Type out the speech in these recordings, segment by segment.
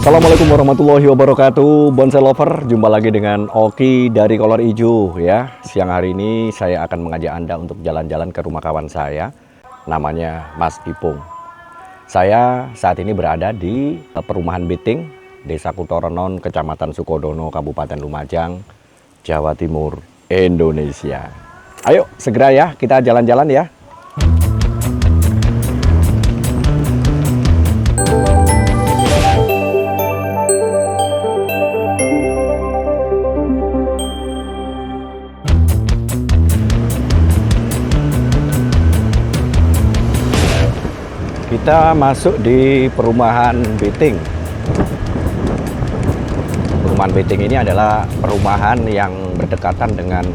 Assalamualaikum warahmatullahi wabarakatuh, bonsai lover. Jumpa lagi dengan Oki dari Kolor Ijo ya. Siang hari ini saya akan mengajak Anda untuk jalan-jalan ke rumah kawan saya, namanya Mas Ipung. Saya saat ini berada di perumahan Biting, Desa Kutoronon, Kecamatan Sukodono, Kabupaten Lumajang, Jawa Timur, Indonesia. Ayo segera ya, kita jalan-jalan ya. Kita masuk di perumahan Biting. Perumahan Biting ini adalah perumahan yang berdekatan dengan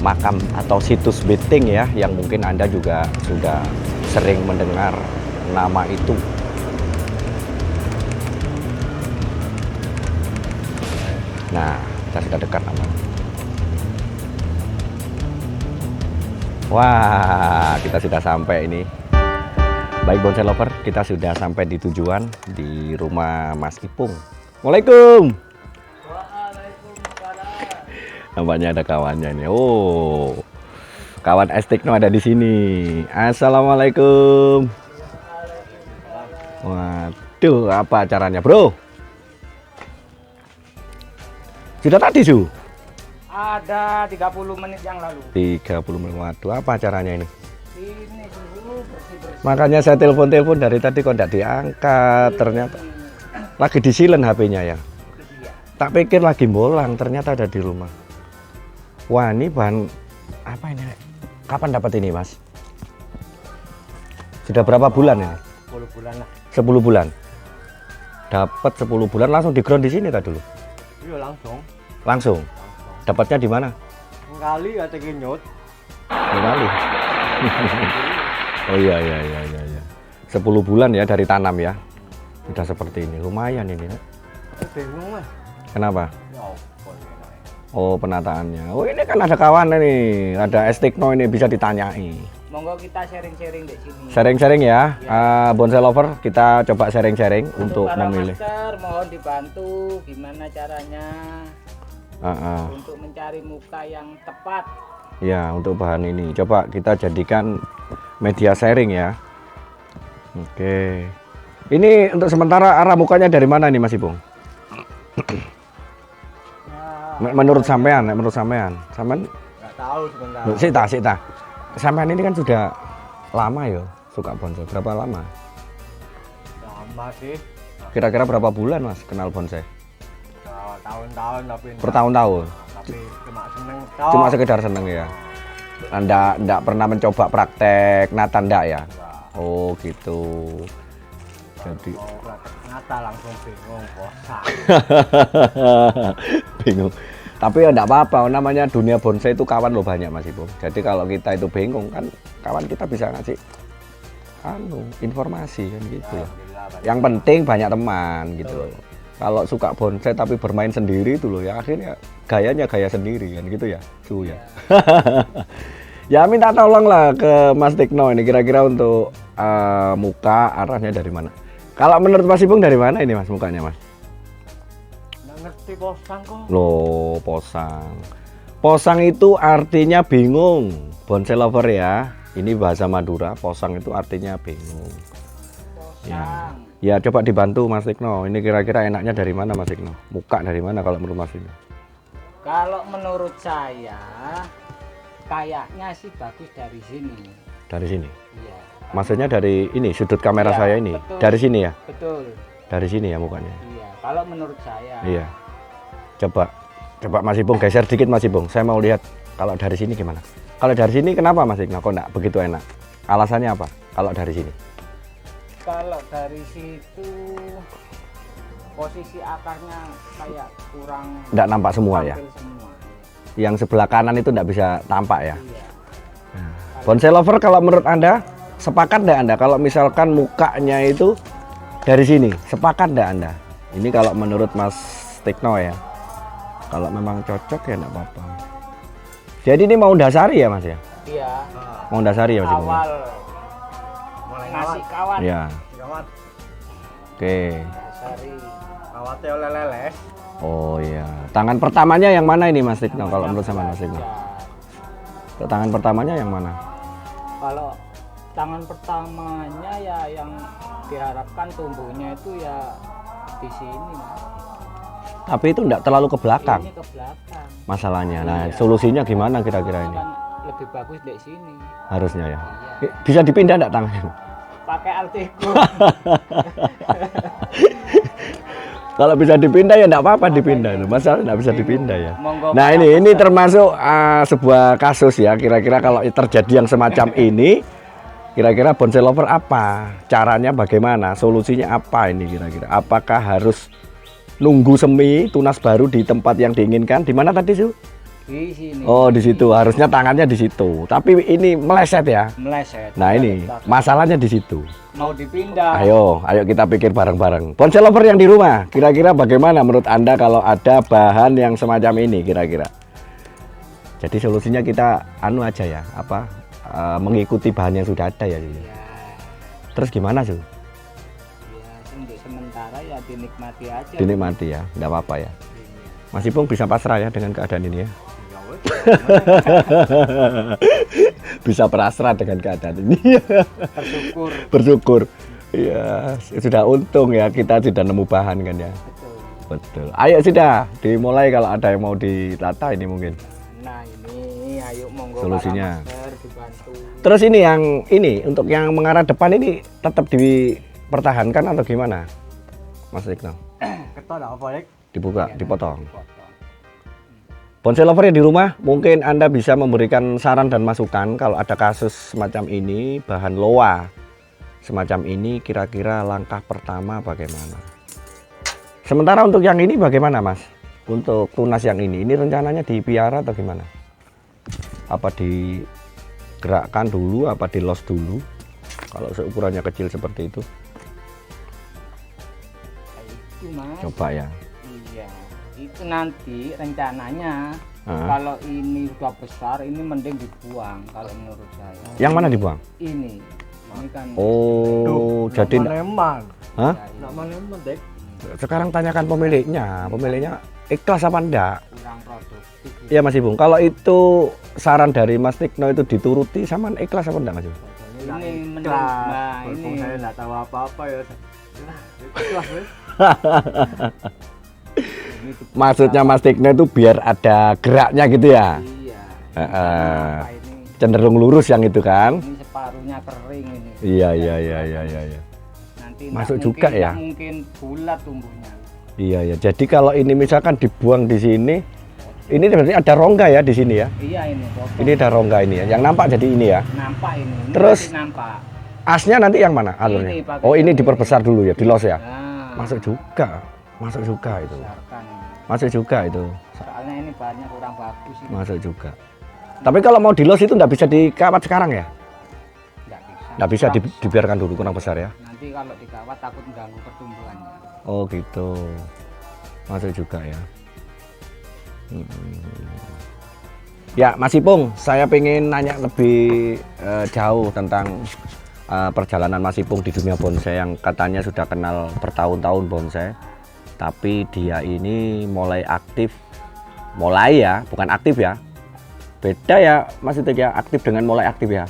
makam atau situs Biting ya, yang mungkin Anda juga sudah sering mendengar nama itu. Nah, kita sudah dekat namanya. Wah, kita sudah sampai ini. Baik bonsai lover, kita sudah sampai di tujuan di rumah Mas Ipung. Waalaikumsalam. Nampaknya ada kawannya nih. Oh, kawan Estikno ada di sini. Assalamualaikum. Waduh, apa acaranya, bro? Sudah tadi, Su? Ada 30 menit yang lalu. 30 menit. Waduh, apa acaranya ini? Ini dulu bersih-bersih. Makanya saya telepon-telepon dari tadi kok tidak diangkat. Ternyata lagi di silent HP-nya ya. Tak pikir lagi bolang, ternyata ada di rumah. Wah, ini bahan apa ini? Kapan dapat ini, Mas? Sudah berapa bulan ini? 10 bulan lah. 10 bulan. Dapat 10 bulan langsung di ground di sini tadi dulu. Iya langsung. Langsung. Dapatnya di mana? Kali ada nyut. Di kali. Oh iya. 10 bulan ya dari tanam ya. Sudah seperti ini. Lumayan ini. Bingung mas. Kenapa? Ya ampun. Oh, penataannya. Oh, ini kan ada kawan nih. Ada Estikno ini bisa ditanyai. Monggo kita sharing-sharing di sini. Sharing-sharing ya. Bonsai lover, kita coba sharing-sharing untuk para memilih. master, mohon dibantu gimana caranya untuk mencari muka yang tepat. Ya, untuk bahan ini. Coba kita jadikan media sharing ya. Oke. Ini untuk sementara arah mukanya dari mana nih Mas Ipung? Menurut sampean. Sampean Nggak tahu sebentar. Sita. Sampean ini kan sudah lama ya suka bonsai. Berapa lama? Lama sih. Kira-kira berapa bulan Mas kenal bonsai? Tahun-tahun tapi. Bertahun-tahun. Tapi cuma seneng. Cuma sekedar seneng ya. Anda enggak pernah mencoba praktek nata enggak ya? Oh gitu. Jadi ngata langsung bingung bosan. bingung. Tapi ya enggak apa-apa, namanya dunia bonsai itu kawan lo banyak Mas Ipung. Jadi kalau kita itu bingung kan kawan kita bisa ngasih informasi kan gitu ya. Yang penting banyak teman gitu loh. Kalau suka bonsai tapi bermain sendiri itu loh ya akhirnya gayanya gaya sendiri kan gitu ya. Su ya. Ya minta tolong lah ke Mas Tikno ini kira-kira untuk muka arahnya dari mana? Kalau menurut Mas Ipung dari mana ini Mas mukanya Mas? Nggak ngerti posang kok. Loh posang. Posang itu artinya bingung. Bonsai lover ya. Ini bahasa Madura. Posang itu artinya bingung. Posang. Ya coba dibantu Mas Tikno. Ini kira-kira enaknya dari mana Mas Tikno? Muka dari mana kalau menurut Mas Tikno? Kalau menurut saya kayaknya sih bagus dari sini. Dari sini. Iya. Maksudnya dari ini sudut kamera Iya, saya ini. betul. Dari sini ya? Betul. Dari sini ya mukanya. Iya. Kalau menurut saya. Iya. Coba Mas Ipung geser dikit Mas Ipung. Saya mau lihat kalau dari sini gimana. Kalau dari sini kenapa Mas Tikno kok enggak begitu enak? Alasannya apa? Kalau dari sini? Kalau dari situ posisi akarnya kayak kurang. Enggak nampak semua ya? tampil semua. Yang sebelah kanan itu enggak bisa tampak ya? Iya. Bonsai lover kalau menurut Anda sepakat enggak Anda kalau misalkan mukanya itu dari sini? Sepakat enggak Anda? Ini kalau menurut Mas Tikno ya. Kalau memang cocok ya enggak apa-apa. Jadi ini mau dasari ya Mas ya? Iya. Mau dasari ya Mas Ipung? Awal ngasih kawan. Ya. Kawan. Oke. Dasari. Awatnya oleh leles. Oh iya. Tangan pertamanya yang mana ini Mas Tikno kalau menurut sama Mas Tikno? Tangan pertamanya yang mana? Kalau tangan pertamanya ya yang diharapkan tumbuhnya itu ya di sini, Mas. Tapi itu enggak terlalu ke belakang Ini ke belakang. masalahnya. Nah, Iya. solusinya gimana kira-kira ini? Kan lebih bagus di sini. Harusnya ya. Iya. Bisa dipindah enggak tangannya? Pakai Alteco. Kalau bisa dipindah ya enggak apa-apa dipindah. Masalah enggak bisa dipindah ya. Monggo, Nah, Pak. ini termasuk sebuah kasus ya. Kira-kira kalau terjadi yang semacam ini, kira-kira bonsai lover apa? Caranya bagaimana? Solusinya apa ini kira-kira? Apakah harus nunggu semi tunas baru di tempat yang diinginkan? Di mana tadi, Su? Di sini. Oh, di situ. Harusnya tangannya di situ. Tapi ini meleset ya. Meleset. Nah, ini masalahnya di situ. Mau dipindah. Ayo kita pikir bareng-bareng. Bonsai lover yang di rumah, kira-kira bagaimana menurut Anda kalau ada bahan yang semacam ini kira-kira? Jadi solusinya kita anu aja ya, mengikuti bahan yang sudah ada ya. Ya, Terus gimana sih? ya untuk sementara ya dinikmati aja. Dinikmati ya, enggak apa-apa ya. Mas Ipung bisa pasrah ya dengan keadaan ini ya. Bisa pasrah dengan keadaan ini. Bersyukur. Bersyukur. Iya, sudah untung ya kita sudah nemu bahan kan ya. Betul. Betul. Ayo sudah dimulai kalau ada yang mau ditata ini mungkin. Nah ini ayo monggo Solusinya. para master dibantu. Terus ini untuk yang mengarah depan ini tetap dipertahankan atau gimana? Mas Ikno, Keton apa balik? dibuka, dipotong. Dipotong. Bonsai lover yang di rumah, mungkin Anda bisa memberikan saran dan masukan kalau ada kasus semacam ini, bahan loa semacam ini, kira-kira langkah pertama bagaimana? Sementara untuk yang ini bagaimana Mas? Untuk tunas yang ini rencananya dipiara atau gimana? Apa digerakkan dulu, apa di los dulu? Kalau seukurannya kecil seperti itu, Itu Mas. coba ya. Iya. Itu nanti rencananya kalau ini sudah besar ini mending dibuang kalau menurut saya. Yang mana dibuang? Ini kan. Oh, jadi Maneman. Hah? Nak maneman dek. Sekarang tanyakan pemiliknya ikhlas apa enggak? Kurang produktif. Iya Mas Ibung, kalau itu saran dari Mas Tikno itu dituruti sama ikhlas apa enggak Mas Ibung? Ini menurut nah Berhubung ini saya nggak tahu apa-apa ya. Ikhlas wes. ini di- Maksudnya Mas Tikno itu biar ada geraknya gitu ya? Iya. Heeh. Apa ini? Cenderung lurus yang itu kan? Ini separuhnya kering ini. Iya. Nanti Masuk nggak juga mungkin, ya? nggak mungkin bulat tumbuhnya. Iya. Jadi kalau ini misalkan dibuang di sini, ini berarti ada rongga ya di sini ya? Iya ini potong. Ini ada rongga ini ya. Yang nampak jadi ini ya. Nampak ini. Ini Terus? masih nampak. Asnya nanti yang mana alurnya? Ini pakai Oh ini ini. diperbesar dulu ya, di los ya? Nah, Masuk juga itu. besarkan ini. Masuk juga itu. Soalnya ini bahannya kurang bagus ini. Masuk juga. Tapi kalau mau di los itu nggak bisa dikawat sekarang ya? Nggak bisa. Nggak bisa Kurang- dibiarkan dulu kurang besar ya? Nanti kalau dikawat takut mengganggu pertumbuhannya. Oh gitu. Masuk juga ya. Ya Mas Ipung, saya pengen nanya lebih jauh tentang perjalanan Mas Ipung di dunia bonsai yang katanya sudah kenal bertahun-tahun bonsai. Tapi dia ini mulai aktif, bukan aktif ya. Beda ya Mas itu ya, aktif dengan mulai aktif ya.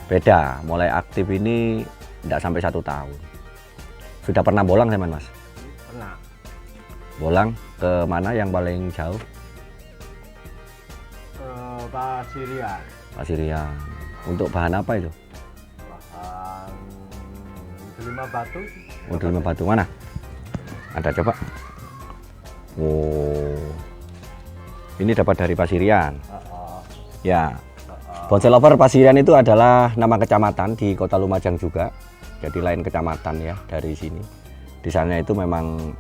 Beda, mulai aktif ini tidak sampai 1 tahun. Sudah pernah bolang teman Mas? Pernah. Bolang ke mana yang paling jauh? Pasirian. Pasirian. Untuk bahan apa itu? Bahan delima batu. Model lima batu mana? Ada coba. Oh. Ini dapat dari Pasirian. Ya. Bonsai lover Pasirian itu adalah nama kecamatan di Kota Lumajang juga. Jadi lain kecamatan ya dari sini. Di sana itu memang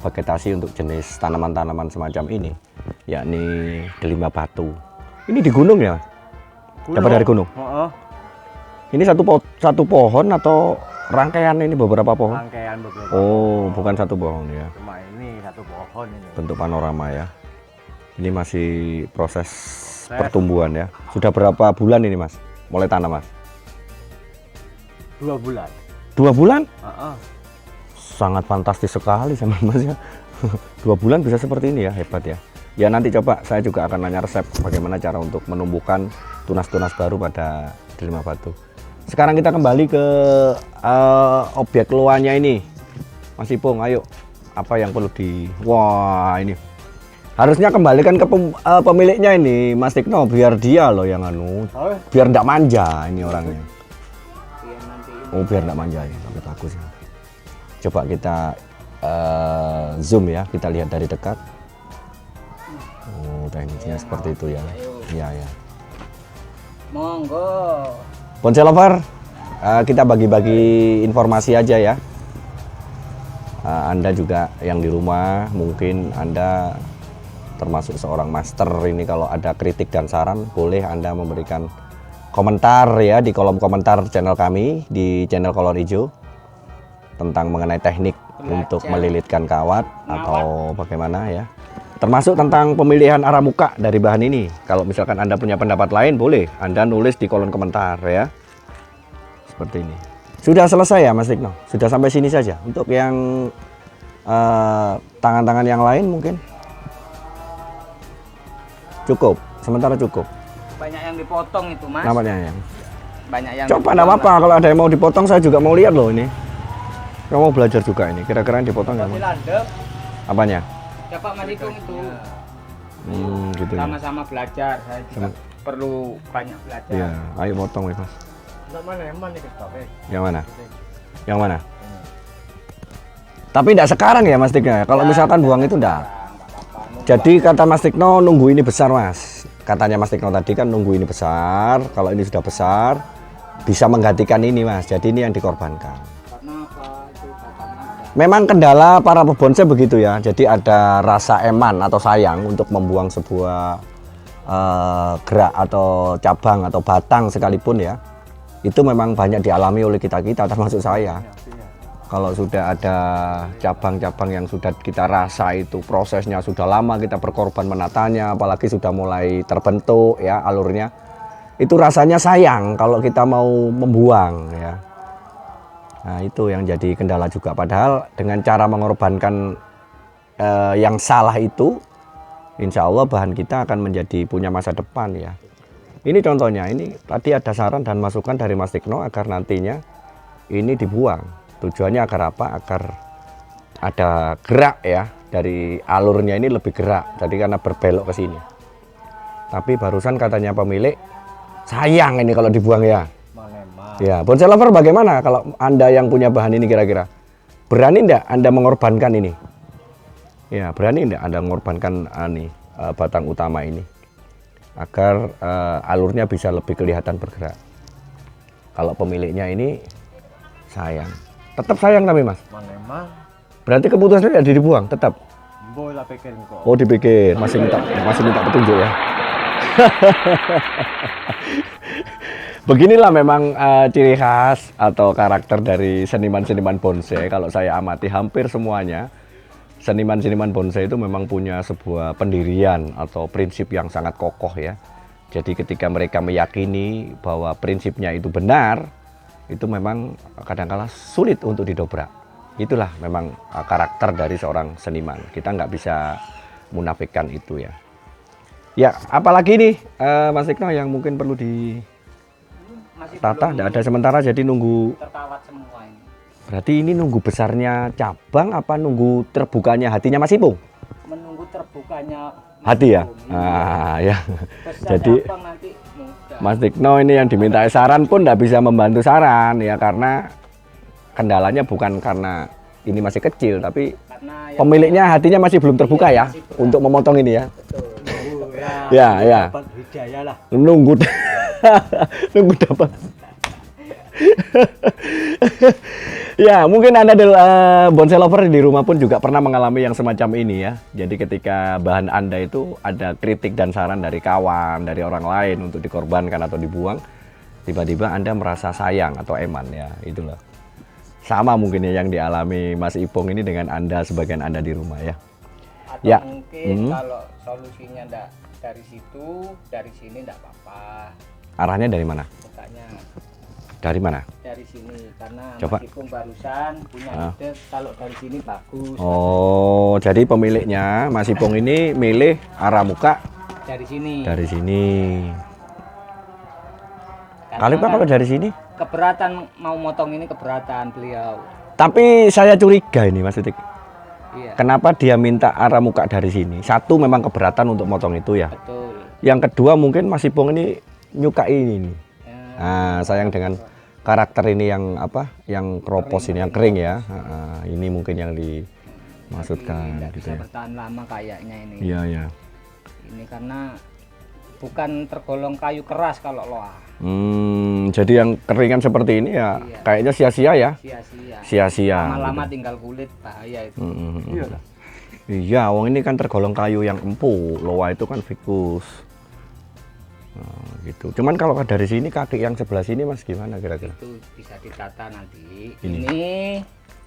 vegetasi untuk jenis tanaman-tanaman semacam ini, yakni delima batu. Ini di gunung ya? Dapat dari gunung? Ini satu pohon atau rangkaian ini beberapa pohon? Rangkaian beberapa. Oh, bukan satu pohon ya. Cuma ini satu pohon ini. Bentuk panorama ya. Ini masih proses pertumbuhan ya. Sudah berapa bulan ini Mas? Mulai tanam Mas? 2 bulan. 2 bulan? sangat fantastis sekali sama Mas ya. 2 bulan bisa seperti ini ya, hebat ya. Ya nanti coba saya juga akan nanya resep bagaimana cara untuk menumbuhkan tunas-tunas baru pada delima batu. Sekarang kita kembali ke objek luarnya ini. Mas Ipung, ayo. Apa yang perlu wah ini. Harusnya kembalikan ke pemiliknya ini, Mas Tikno, biar dia loh yang biar enggak manja ini orangnya. Biar nanti Oh, biar enggak manja ya, tapi bagus ya. Coba kita zoom ya, kita lihat dari dekat. Oh, tekniknya seperti itu ya. Iya ya. monggo. Bonsai lover, kita bagi-bagi informasi aja ya. Anda juga yang di rumah, mungkin Anda termasuk seorang master ini, kalau ada kritik dan saran boleh Anda memberikan komentar ya di kolom komentar channel kami di channel Kolor Ijo tentang mengenai teknik untuk melilitkan kawat atau bagaimana ya. Termasuk tentang pemilihan arah muka dari bahan ini. Kalau misalkan Anda punya pendapat lain, boleh Anda nulis di kolom komentar ya. Seperti ini. Sudah selesai ya Mas Tikno? Sudah sampai sini saja. Untuk yang tangan-tangan yang lain mungkin cukup. Sementara cukup. Banyak yang dipotong itu, Mas. Namanya yang. Banyak yang Coba enggak apa-apa, kalau ada yang mau dipotong saya juga mau lihat loh ini. Kamu mau belajar juga ini. Kira-kira yang dipotong nggak? Apanya? Ya Pak Mas Ipung itu. Gitu ya. Sama-sama belajar. Saya juga perlu banyak belajar. Iya, ayo potong Mas. Yang mana? Yang mana? Tapi enggak sekarang ya Mas Tikno. Kalau misalkan buang itu enggak. Jadi kata Mas Tikno nunggu ini besar Mas. Katanya Mas Tikno tadi kan nunggu ini besar. Kalau ini sudah besar bisa menggantikan ini Mas. Jadi ini yang dikorbankan. Karena apa itu katanya? Memang kendala para pebonsai begitu ya. Jadi ada rasa eman atau sayang untuk membuang sebuah gerak atau cabang atau batang sekalipun ya. Itu memang banyak dialami oleh kita-kita termasuk saya. Kalau sudah ada cabang-cabang yang sudah kita rasa itu prosesnya sudah lama, kita berkorban menatanya, apalagi sudah mulai terbentuk ya alurnya, itu rasanya sayang kalau kita mau membuang ya. Nah itu yang jadi kendala juga. Padahal dengan cara mengorbankan yang salah itu, insya Allah bahan kita akan menjadi punya masa depan ya. Ini contohnya, ini tadi ada saran dan masukan dari Mas Tikno agar nantinya ini dibuang. Tujuannya agar apa? Agar ada gerak ya, dari alurnya ini lebih gerak. Jadi karena berbelok ke sini. Tapi barusan katanya pemilik, sayang ini kalau dibuang ya. Ya, bonsai lover bagaimana kalau Anda yang punya bahan ini kira-kira? Berani enggak Anda mengorbankan ini? Ya, berani enggak Anda mengorbankan batang utama ini? Agar alurnya bisa lebih kelihatan bergerak. Kalau pemiliknya ini sayang, tetap sayang tapi Mas. Berarti keputusannya tidak dibuang, tetap. Oh dipikir, masih minta petunjuk ya. Beginilah memang ciri khas atau karakter dari seniman-seniman bonsai. Kalau saya amati hampir semuanya, seniman-seniman bonsai itu memang punya sebuah pendirian atau prinsip yang sangat kokoh ya. Jadi ketika mereka meyakini bahwa prinsipnya itu benar, itu memang kadang-kala sulit untuk didobrak. Itulah memang karakter dari seorang seniman. Kita nggak bisa munafikkan itu ya. Ya, apalagi nih Mas Tikno yang mungkin perlu ditata? Nggak ada sementara, jadi nunggu. Terkawat semua ini. Berarti ini nunggu besarnya cabang apa nunggu terbukanya hatinya Mas Ipung? Menunggu terbukanya Hati ya? Ipung, Ah ya. Besar Jadi cabang nanti mudah. Mas Tikno ini yang diminta saran pun nggak bisa membantu saran ya, karena kendalanya bukan karena ini masih kecil, tapi Karena pemiliknya hatinya masih belum terbuka ya untuk memotong ini ya. betul. Ya. Nunggu nunggu dapat. Ya, mungkin Anda bonsai lover di rumah pun juga pernah mengalami yang semacam ini ya. Jadi ketika bahan Anda itu ada kritik dan saran dari kawan, dari orang lain untuk dikorbankan atau dibuang, tiba-tiba Anda merasa sayang atau eman ya, itulah. Sama mungkin ya yang dialami Mas Ipung ini dengan Anda, sebagian Anda di rumah ya. Atau Ya. mungkin kalau solusinya enggak dari situ, dari sini enggak apa-apa. Arahnya dari mana? Bukanya Dari mana? ya dari sini karena Coba. Mas Ipung barusan punya ide kalau dari sini bagus. Oh, jadi pemiliknya Mas Ipung ini milih arah muka Dari sini. dari sini. Karena Kali Pak kan kalau dari sini. keberatan mau motong ini keberatan beliau. Tapi saya curiga ini Mas Utik. Iya. Kenapa dia minta arah muka dari sini? Satu memang keberatan untuk motong itu ya. Betul. Yang kedua mungkin Mas Ipung ini nyukai ini. Ya, Nah, sayang dengan karakter ini yang apa? Yang kropos ini, yang kering ya. Ini mungkin yang dimaksudkan tidak gitu bisa ya. bertahan lama kayaknya ini. Iya, iya. Ini karena bukan tergolong kayu keras kalau loa. Jadi yang keringan seperti ini ya Iya. kayaknya sia-sia ya. Sia-sia. Sia-sia. Lama-lama tinggal kulit bahaya itu. Iya lah. Iya, wong ini kan tergolong kayu yang empuk. Loa itu kan fikus. Nah, gitu. Cuman kalau dari sini kaki yang sebelah sini Mas gimana kira-kira? Itu bisa ditata nanti. Ini. Ini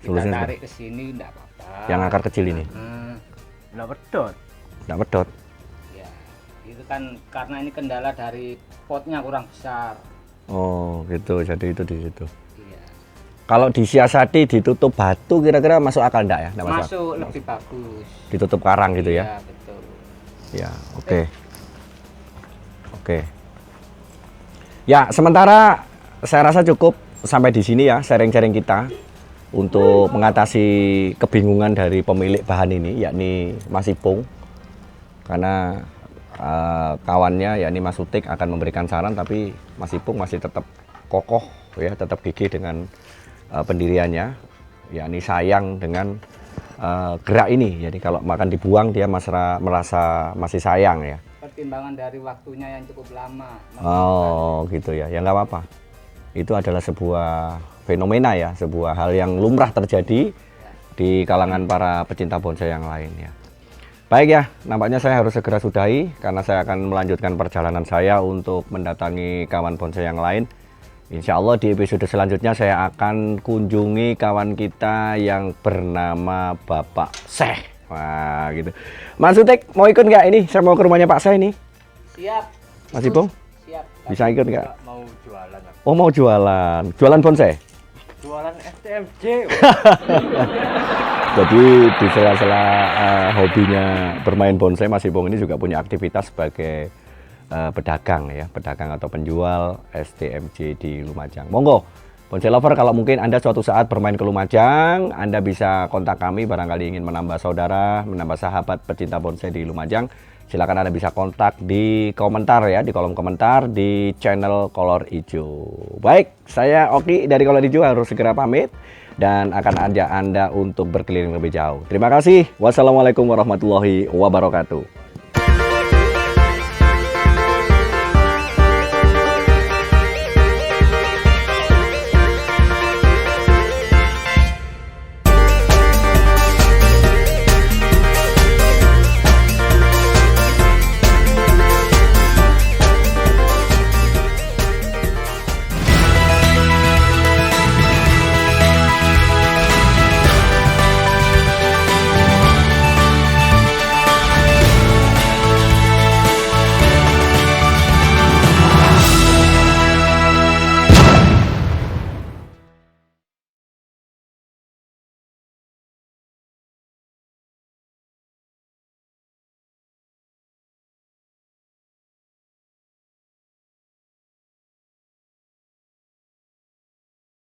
kita Tulisnya tarik ke sini enggak apa-apa. Yang akar kecil ini. Nggak pedot. Enggak pedot. Ya, itu kan karena ini kendala dari potnya kurang besar. Oh, gitu. Jadi itu di situ. Iya. Kalau disiasati ditutup batu kira-kira masuk akal enggak ya? Nggak masuk. Masuk lebih bagus. Ditutup karang gitu ya. Iya, betul. Ya, oke. Oke. Ya, sementara saya rasa cukup sampai di sini ya sharing-sharing kita untuk mengatasi kebingungan dari pemilik bahan ini, yakni Mas Ipung. Karena kawannya yakni Mas Utik akan memberikan saran, tapi Mas Ipung masih tetap kokoh ya, tetap gigih dengan pendiriannya, yakni sayang dengan gerak ini. Jadi kalau makan dibuang dia merasa masih sayang ya. Pertimbangan dari waktunya yang cukup lama. Oh gitu ya, ya nggak apa-apa. Itu adalah sebuah fenomena ya, sebuah hal yang lumrah terjadi di kalangan para pecinta bonsai yang lain ya. Baik ya, nampaknya saya harus segera sudahi karena saya akan melanjutkan perjalanan saya untuk mendatangi kawan bonsai yang lain. Insya Allah di episode selanjutnya saya akan kunjungi kawan kita yang bernama Bapak Syekh. Wah gitu. Mas Utik mau ikut nggak ini? Saya mau ke rumahnya Pak Syekh ini. Siap. Mas Ipung? Siap. Bisa ikut nggak? Mau jualan apa? Oh mau jualan. Jualan bonsai? Jualan STMJ. Jadi di sela-sela hobinya bermain bonsai, Mas Ipung ini juga punya aktivitas sebagai pedagang ya, pedagang atau penjual STMJ di Lumajang. Monggo, bonsai lover, kalau mungkin Anda suatu saat bermain ke Lumajang, Anda bisa kontak kami barangkali ingin menambah saudara, menambah sahabat pecinta bonsai di Lumajang. Silakan Anda bisa kontak di komentar ya, di kolom komentar di channel Kolor Ijo. Baik, saya Oki dari Kolor Ijo harus segera pamit dan akan ajak Anda untuk berkeliling lebih jauh. Terima kasih. Wassalamualaikum warahmatullahi wabarakatuh.